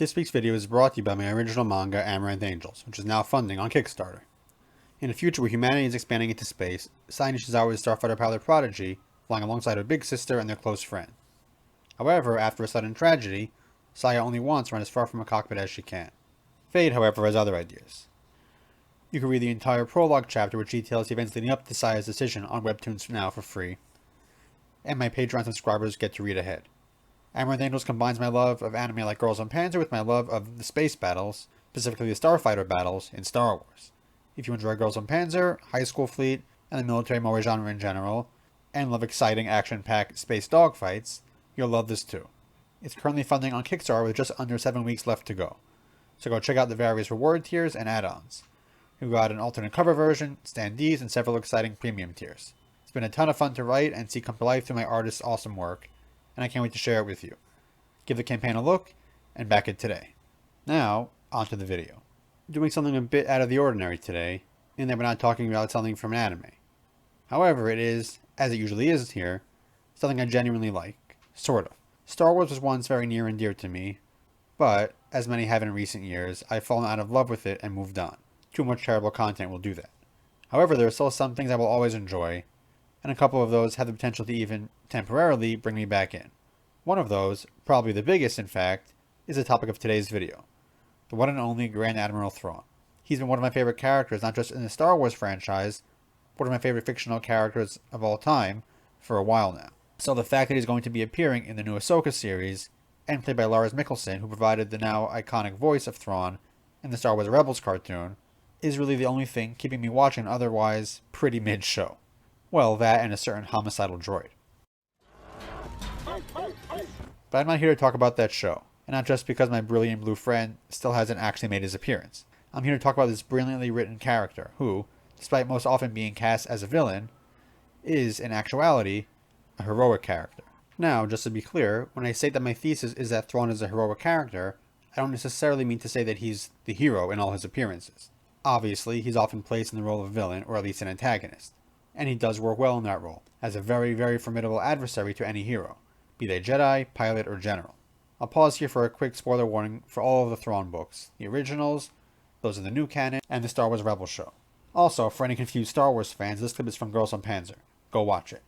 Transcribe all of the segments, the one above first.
This week's video is brought to you by my original manga, Amaranth Angels, which is now funding on Kickstarter. In a future where humanity is expanding into space, Sai Nishizawa is a starfighter pilot prodigy, flying alongside her big sister and their close friend. However, after a sudden tragedy, Saya only wants to run as far from a cockpit as she can. Fade, however, has other ideas. You can read the entire prologue chapter which details the events leading up to Saya's decision on Webtoons now for free, and my Patreon subscribers get to read ahead. Amaranth Angels combines my love of anime like Girls on Panzer with my love of the space battles, specifically the starfighter battles, in Star Wars. If you enjoy Girls on Panzer, High School Fleet, and the military moe genre in general, and love exciting action-packed space dogfights, you'll love this too. It's currently funding on Kickstarter with just under 7 weeks left to go, so go check out the various reward tiers and add-ons. We've got an alternate cover version, standees, and several exciting premium tiers. It's been a ton of fun to write and see come to life through my artist's awesome work, and I can't wait to share it with you. Give the campaign a look, and back it today. Now, onto the video. Doing something a bit out of the ordinary today, in that we're not talking about something from an anime. However, it is, as it usually is here, something I genuinely like. Sort of. Star Wars was once very near and dear to me, but, as many have in recent years, I've fallen out of love with it and moved on. Too much terrible content will do that. However, there are still some things I will always enjoy, and a couple of those have the potential to even, temporarily, bring me back in. One of those, probably the biggest in fact, is the topic of today's video. The one and only Grand Admiral Thrawn. He's been one of my favorite characters, not just in the Star Wars franchise, but one of my favorite fictional characters of all time, for a while now. So the fact that he's going to be appearing in the new Ahsoka series, and played by Lars Mikkelsen, who provided the now iconic voice of Thrawn in the Star Wars Rebels cartoon, is really the only thing keeping me watching an otherwise pretty mid show. Well, that and a certain homicidal droid. But I'm not here to talk about that show, and not just because my brilliant blue friend still hasn't actually made his appearance. I'm here to talk about this brilliantly written character who, despite most often being cast as a villain, is, in actuality, a heroic character. Now, just to be clear, when I say that my thesis is that Thrawn is a heroic character, I don't necessarily mean to say that he's the hero in all his appearances. Obviously, he's often placed in the role of villain, or at least an antagonist. And he does work well in that role, as a very, very formidable adversary to any hero, be they Jedi, pilot, or general. I'll pause here for a quick spoiler warning for all of the Thrawn books, the originals, those in the new canon, and the Star Wars Rebels show. Also, for any confused Star Wars fans, this clip is from Girls on Panzer. Go watch it.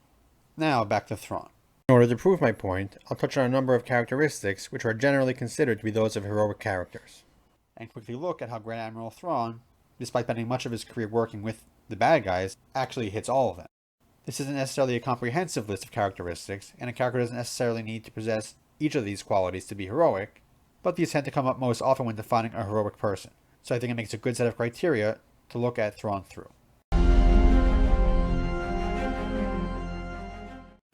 Now, back to Thrawn. In order to prove my point, I'll touch on a number of characteristics which are generally considered to be those of heroic characters, and quickly look at how Grand Admiral Thrawn, despite spending much of his career working with the bad guys, actually hits all of them. This isn't necessarily a comprehensive list of characteristics, and a character doesn't necessarily need to possess each of these qualities to be heroic, but these tend to come up most often when defining a heroic person, so I think it makes a good set of criteria to look at Thrawn through.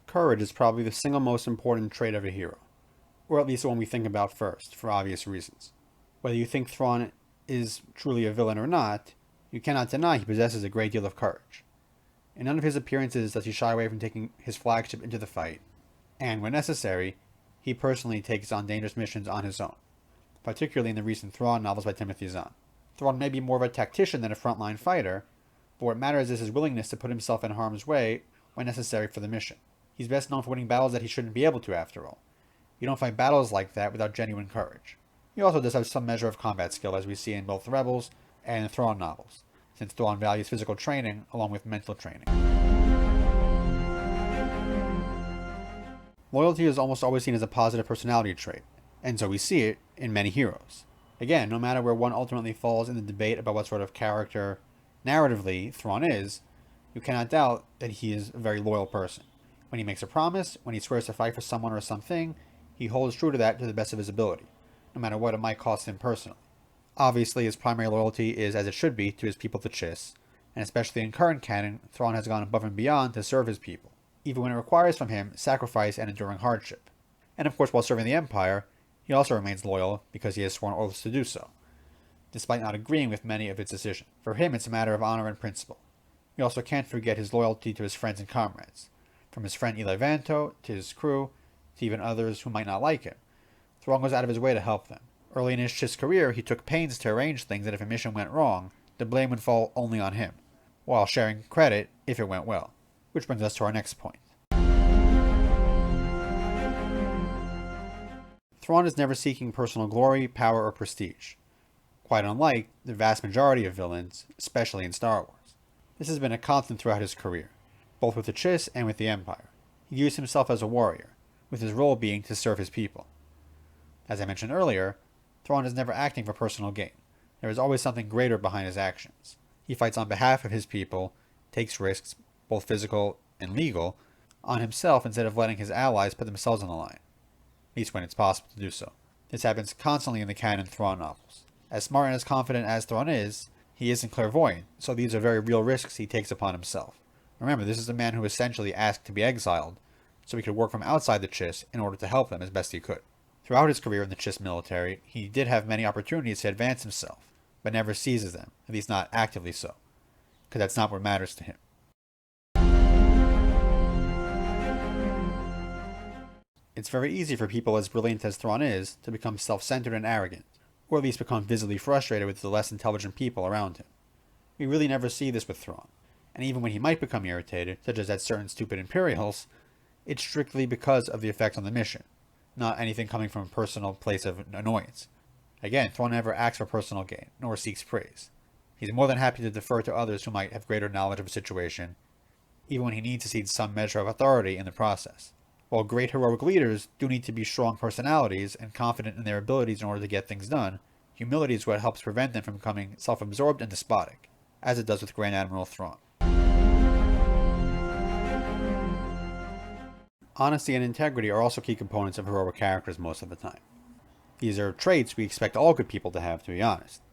Courage is probably the single most important trait of a hero, or at least the one we think about first, for obvious reasons. Whether you think Thrawn is truly a villain or not, you cannot deny he possesses a great deal of courage. In none of his appearances does he shy away from taking his flagship into the fight, and when necessary, he personally takes on dangerous missions on his own, particularly in the recent Thrawn novels by Timothy Zahn. Thrawn may be more of a tactician than a frontline fighter, but what matters is his willingness to put himself in harm's way when necessary for the mission. He's best known for winning battles that he shouldn't be able to, after all. You don't fight battles like that without genuine courage. He also does have some measure of combat skill, as we see in both the Rebels and the Thrawn novels, since Thrawn values physical training along with mental training. Loyalty is almost always seen as a positive personality trait, and so we see it in many heroes. Again, no matter where one ultimately falls in the debate about what sort of character, narratively, Thrawn is, you cannot doubt that he is a very loyal person. When he makes a promise, when he swears to fight for someone or something, he holds true to that to the best of his ability, no matter what it might cost him personally. Obviously, his primary loyalty is, as it should be, to his people the Chiss, and especially in current canon, Thrawn has gone above and beyond to serve his people, even when it requires from him sacrifice and enduring hardship. And of course, while serving the Empire, he also remains loyal because he has sworn oaths to do so, despite not agreeing with many of its decisions. For him, it's a matter of honor and principle. We also can't forget his loyalty to his friends and comrades, from his friend Eli Vanto, to his crew, to even others who might not like him. Thrawn goes out of his way to help them. Early in his Chiss career, he took pains to arrange things that if a mission went wrong, the blame would fall only on him, while sharing credit if it went well. Which brings us to our next point. Thrawn is never seeking personal glory, power, or prestige, quite unlike the vast majority of villains, especially in Star Wars. This has been a constant throughout his career, both with the Chiss and with the Empire. He views himself as a warrior, with his role being to serve his people. As I mentioned earlier, Thrawn is never acting for personal gain. There is always something greater behind his actions. He fights on behalf of his people, takes risks, both physical and legal, on himself instead of letting his allies put themselves on the line, at least when it's possible to do so. This happens constantly in the canon Thrawn novels. As smart and as confident as Thrawn is, he isn't clairvoyant, so these are very real risks he takes upon himself. Remember, this is a man who essentially asked to be exiled, so he could work from outside the Chiss in order to help them as best he could. Throughout his career in the Chiss military, he did have many opportunities to advance himself, but never seizes them, at least not actively so, because that's not what matters to him. It's very easy for people as brilliant as Thrawn is to become self-centered and arrogant, or at least become visibly frustrated with the less intelligent people around him. We really never see this with Thrawn, and even when he might become irritated, such as at certain stupid Imperials, it's strictly because of the effect on the mission, not anything coming from a personal place of annoyance. Again, Thrawn never acts for personal gain, nor seeks praise. He's more than happy to defer to others who might have greater knowledge of a situation, even when he needs to cede some measure of authority in the process. While great heroic leaders do need to be strong personalities and confident in their abilities in order to get things done, humility is what helps prevent them from becoming self-absorbed and despotic, as it does with Grand Admiral Thrawn. Honesty and integrity are also key components of heroic characters most of the time. These are traits we expect all good people to have, to be honest.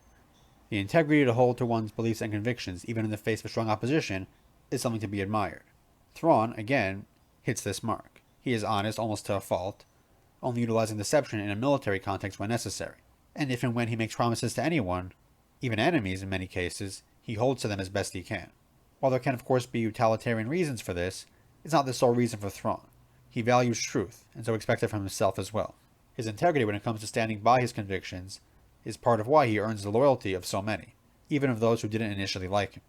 The integrity to hold to one's beliefs and convictions, even in the face of strong opposition, is something to be admired. Thrawn, again, hits this mark. He is honest almost to a fault, only utilizing deception in a military context when necessary. And if and when he makes promises to anyone, even enemies in many cases, he holds to them as best he can. While there can of course be utilitarian reasons for this, it's not the sole reason for Thrawn. He values truth, and so expects it from himself as well. His integrity when it comes to standing by his convictions is part of why he earns the loyalty of so many, even of those who didn't initially like him.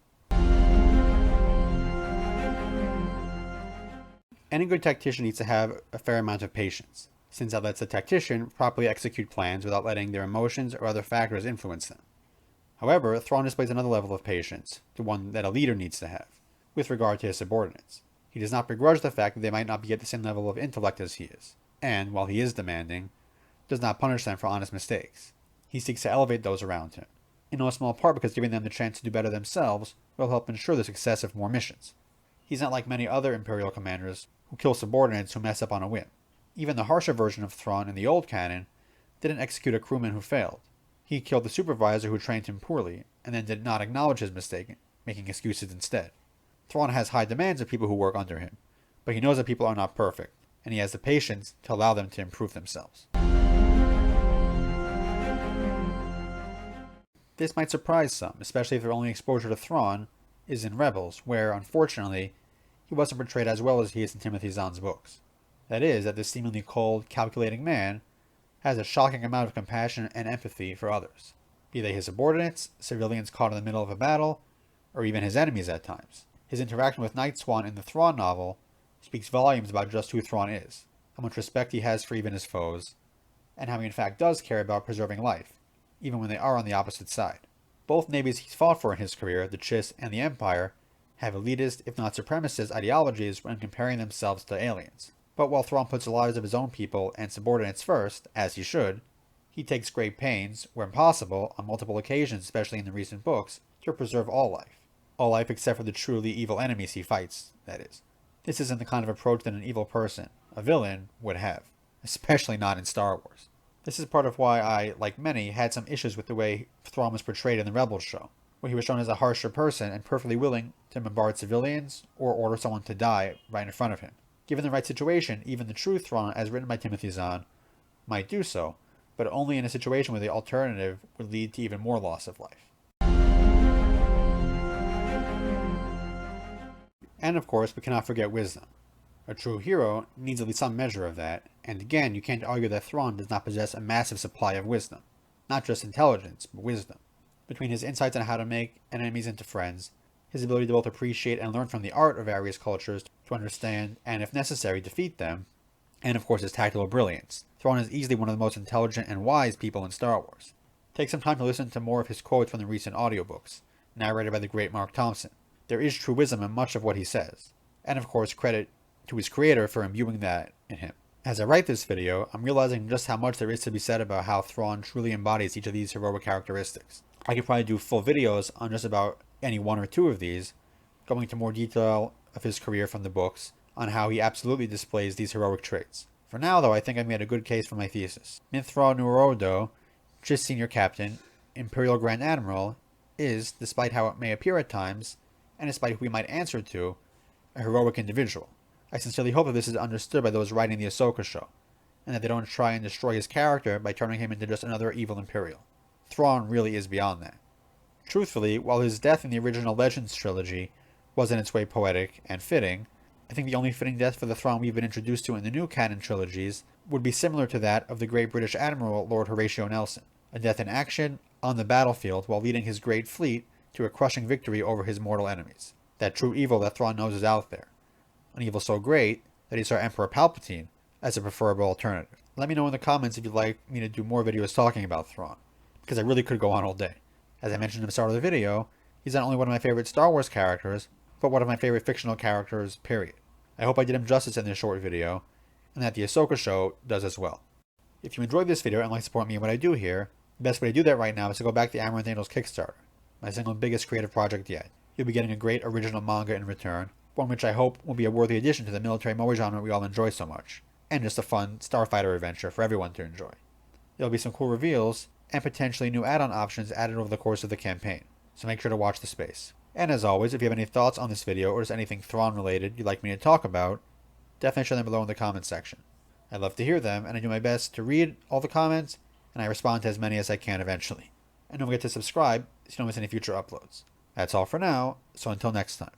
Any good tactician needs to have a fair amount of patience, since that lets the tactician properly execute plans without letting their emotions or other factors influence them. However, Thrawn displays another level of patience, the one that a leader needs to have, with regard to his subordinates. He does not begrudge the fact that they might not be at the same level of intellect as he is, and, while he is demanding, does not punish them for honest mistakes. He seeks to elevate those around him, in no small part because giving them the chance to do better themselves will help ensure the success of more missions. He's not like many other Imperial commanders who kill subordinates who mess up on a whim. Even the harsher version of Thrawn in the old canon didn't execute a crewman who failed. He killed the supervisor who trained him poorly, and then did not acknowledge his mistake, making excuses instead. Thrawn has high demands of people who work under him, but he knows that people are not perfect, and he has the patience to allow them to improve themselves. This might surprise some, especially if their only exposure to Thrawn is in Rebels, where, unfortunately, he wasn't portrayed as well as he is in Timothy Zahn's books. That is, that this seemingly cold, calculating man has a shocking amount of compassion and empathy for others, be they his subordinates, civilians caught in the middle of a battle, or even his enemies at times. His interaction with Night Swan in the Thrawn novel speaks volumes about just who Thrawn is, how much respect he has for even his foes, and how he in fact does care about preserving life, even when they are on the opposite side. Both navies he's fought for in his career, the Chiss and the Empire, have elitist, if not supremacist, ideologies when comparing themselves to aliens. But while Thrawn puts the lives of his own people and subordinates first, as he should, he takes great pains, where possible, on multiple occasions, especially in the recent books, to preserve all life. All life except for the truly evil enemies he fights, that is. This isn't the kind of approach that an evil person, a villain, would have, especially not in Star Wars. This is part of why I, like many, had some issues with the way Thrawn was portrayed in the Rebels show, where he was shown as a harsher person and perfectly willing to bombard civilians or order someone to die right in front of him. Given the right situation, even the true Thrawn, as written by Timothy Zahn, might do so, but only in a situation where the alternative would lead to even more loss of life. And of course, we cannot forget wisdom. A true hero needs at least some measure of that, and again, you can't argue that Thrawn does not possess a massive supply of wisdom. Not just intelligence, but wisdom. Between his insights on how to make enemies into friends, his ability to both appreciate and learn from the art of various cultures to understand and, if necessary, defeat them, and of course his tactical brilliance, Thrawn is easily one of the most intelligent and wise people in Star Wars. Take some time to listen to more of his quotes from the recent audiobooks, narrated by the great Mark Thompson. There is true wisdom in much of what he says, and of course credit to his creator for imbuing that in him. As I write this video, I'm realizing just how much there is to be said about how Thrawn truly embodies each of these heroic characteristics. I could probably do full videos on just about any one or two of these, going into more detail of his career from the books, on how he absolutely displays these heroic traits. For now, though, I think I've made a good case for my thesis. Mithra Nuorodo, just Senior Captain, Imperial Grand Admiral, is, despite how it may appear at times, and despite who he might answer to, a heroic individual. I sincerely hope that this is understood by those writing the Ahsoka show, and that they don't try and destroy his character by turning him into just another evil Imperial. Thrawn really is beyond that. Truthfully, while his death in the original Legends trilogy was in its way poetic and fitting, I think the only fitting death for the Thrawn we've been introduced to in the new canon trilogies would be similar to that of the great British Admiral Lord Horatio Nelson, a death in action on the battlefield while leading his great fleet to a crushing victory over his mortal enemies. That true evil that Thrawn knows is out there. An evil so great that he saw Emperor Palpatine as a preferable alternative. Let me know in the comments if you'd like me to do more videos talking about Thrawn, because I really could go on all day. As I mentioned in the start of the video, he's not only one of my favorite Star Wars characters, but one of my favorite fictional characters, period. I hope I did him justice in this short video, and that the Ahsoka show does as well. If you enjoyed this video and like to support me in what I do here, the best way to do that right now is to go back to Amaranth Angels Kickstarter, my single biggest creative project yet. You'll be getting a great original manga in return, one which I hope will be a worthy addition to the military moe genre we all enjoy so much, and just a fun starfighter adventure for everyone to enjoy. There'll be some cool reveals, and potentially new add-on options added over the course of the campaign, so make sure to watch the space. And as always, if you have any thoughts on this video or just anything Thrawn related you'd like me to talk about, definitely share them below in the comments section. I'd love to hear them, and I do my best to read all the comments, and I respond to as many as I can eventually. And don't forget to subscribe so you don't miss any future uploads. That's all for now, so until next time.